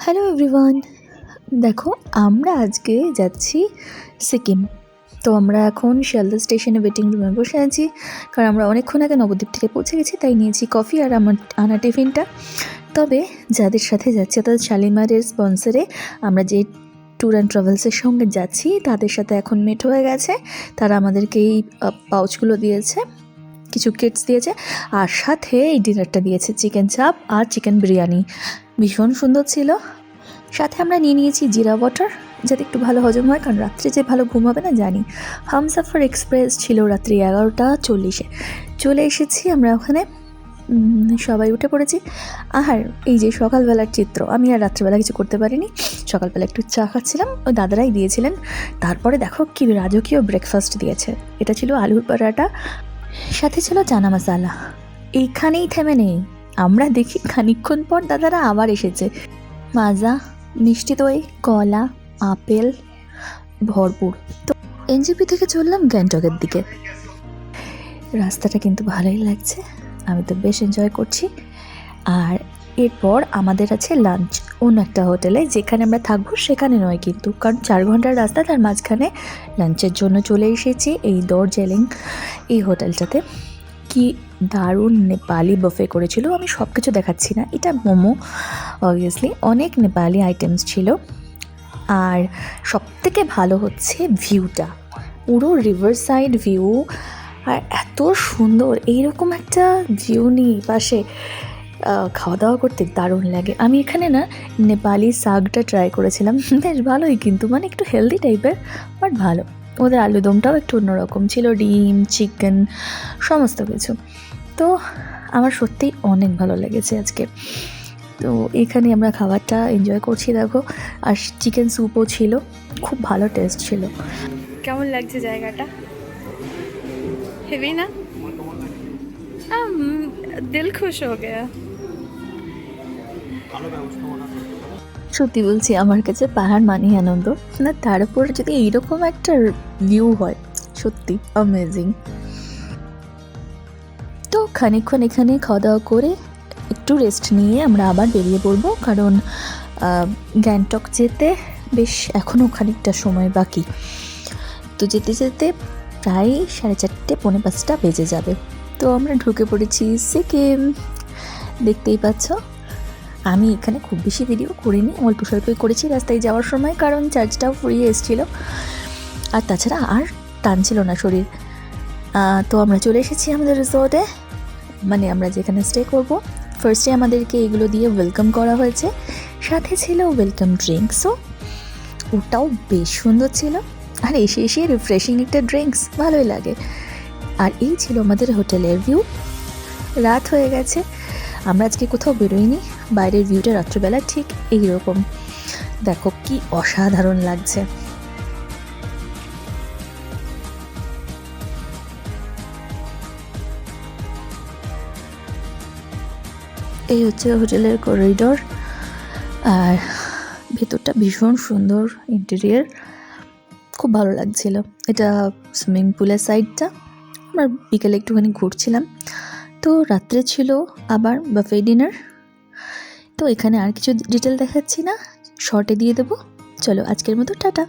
Hello everyone, দেখো আমরা আজকে যাচ্ছি সিকিম। তো আমরা এখন শিয়ালদা স্টেশনে ওয়েটিং রুমে বসে আছি, কারণ আমরা অনেকক্ষণ আগে নবদ্বীপ থেকে পৌঁছে গেছি, তাই নিয়েছি কফি আর আমার আনা টিফিনটা। তবে যাদের সাথে যাচ্ছি অর্থাৎ শালিমারের স্পন্সরে আমরা যে ট্যুর অ্যান্ড ট্রাভেলসের সঙ্গে যাচ্ছি তাদের সাথে এখন মিট হয়ে গেছে। তারা আমাদেরকে এই পাউচগুলো দিয়েছে, কিছু কিটস দিয়েছে, আর সাথে এই ডিনারটা দিয়েছে, চিকেন চাপ আর চিকেন বিরিয়ানি। ভীষণ সুন্দর ছিল। সাথে আমরা নিয়ে নিয়েছি জিরা ওয়াটার, যাতে একটু ভালো হজম হয়, কারণ রাত্রে যে ভালো ঘুম হবে না জানি। হামসাফার এক্সপ্রেস ছিল রাত্রি 11টা 40-এ। চলে এসেছি আমরা ওখানে, সবাই উঠে পড়েছি। আর এই যে সকালবেলার চিত্র, আমি আর রাত্রিবেলা কিছু করতে পারিনি। সকালবেলা একটু চা খাচ্ছিলাম, ওই দাদারাই দিয়েছিলেন। তারপরে দেখো কি রাজকীয় ব্রেকফাস্ট দিয়েছে। এটা ছিল আলুর পরাটা, সাথে ছিল চানা মশালা। এইখানেই থেমে নেই, আমরা দেখি খানিকক্ষণ পর দাদারা আবার এসেছে। মাজা, মিষ্টি দই, কলা, আপেল ভরপুর। তো এনজেপি থেকে চললাম গ্যাংটকের দিকে। রাস্তাটা কিন্তু ভালোই লাগছে, আমি তো বেশ এনজয় করছি। আর এরপর আমাদের আছে লাঞ্চ অন্য একটা হোটেলে, যেখানে আমরা থাকবো সেখানে নয় কিন্তু, কারণ 4 ঘন্টার রাস্তা, তার মাঝখানে লাঞ্চের জন্য চলে এসেছি এই দার্জিলিং এই হোটেলটাতে। কি দারুণ নেপালি বুফে করেছিল। আমি সব কিছু দেখাচ্ছি না, এটা মোমো অবভিয়াসলি, অনেক নেপালি আইটেমস ছিল। আর সবথেকে ভালো হচ্ছে ভিউটা, পুরো রিভার সাইড ভিউ, আর এত সুন্দর। এইরকম একটা ভিউ নিয়ে পাশে খাওয়া দাওয়া করতে দারুণ লাগে। আমি এখানে না নেপালি শাকটা ট্রাই করেছিলাম, বেশ ভালোই, কিন্তু মানে একটু হেলদি টাইপের, বাট ভালো। ওদের আলুদমটাও একটু অন্যরকম ছিল, ডিম, চিকেন, সমস্ত কিছু। তো আমার সত্যিই অনেক ভালো লেগেছে আজকে। তো এখানে আমরা খাবারটা এনজয় করছি, দেখো। আর চিকেন স্যুপও ছিল, খুব ভালো টেস্ট ছিল। কেমন লাগছে জায়গাটা? হেভি না? দিল খুশ হয়ে গেয়া। সত্যি বলছি, আমার কাছে পাহাড় মানেই আনন্দ না, তার উপর যদি এইরকম একটা ভিউ হয়, সত্যি অ্যামেজিং। তো খানিকক্ষণ এখানে খাওয়া দাওয়া করে একটু রেস্ট নিয়ে আমরা আবার বেরিয়ে পড়বো, কারণ গ্যাংটক যেতে বেশ এখনও খানিকটা সময় বাকি। তো যেতে যেতে প্রায় 4:30-5:45 বেজে যাবে। তো আমরা ঢুকে পড়েছি সিকিম, দেখতেই পাচ্ছ। আমি এখানে খুব বেশি ভিডিও করিনি, অল্প স্বল্পই করেছি রাস্তায় যাওয়ার সময়, কারণ চার্জটাও ফুরিয়ে এসেছিল, আর তাছাড়া আর টানছিল না শরীর। তো আমরা চলে এসেছি আমাদের রিসর্টে, মানে আমরা যেখানে স্টে করব। ফার্স্টে আমাদেরকে এগুলো দিয়ে ওয়েলকাম করা হয়েছে, সাথে ছিল ওয়েলকাম ড্রিঙ্কসও, ওটাও বেশ সুন্দর ছিল। আর এসে এসে রিফ্রেশিং একটা ড্রিঙ্কস ভালোই লাগে। আর এই ছিল আমাদের হোটেলের ভিউ। রাত হয়ে গেছে, আমরা আজকে কোথাও বেরোইনি। বাইরের ভিউটা রাত্রিবেলা ঠিক এইরকম, দেখো কি অসাধারণ লাগছে। এই হচ্ছে হোটেলের করিডোর, আর ভেতরটা ভীষণ সুন্দর, ইন্টেরিয়ার খুব ভালো লাগছিল। এটা সুইমিং পুলের সাইডটা। আমরা বিকেলে একটুখানি ঘুরছিলাম। তো রাত্রে ছিল আবার বাফে ডিনার। তো এখানে আর কিছু ডিটেল দেখাচ্ছি না, শর্টে দিয়ে দেবো। চলো আজকের মতো টাটা।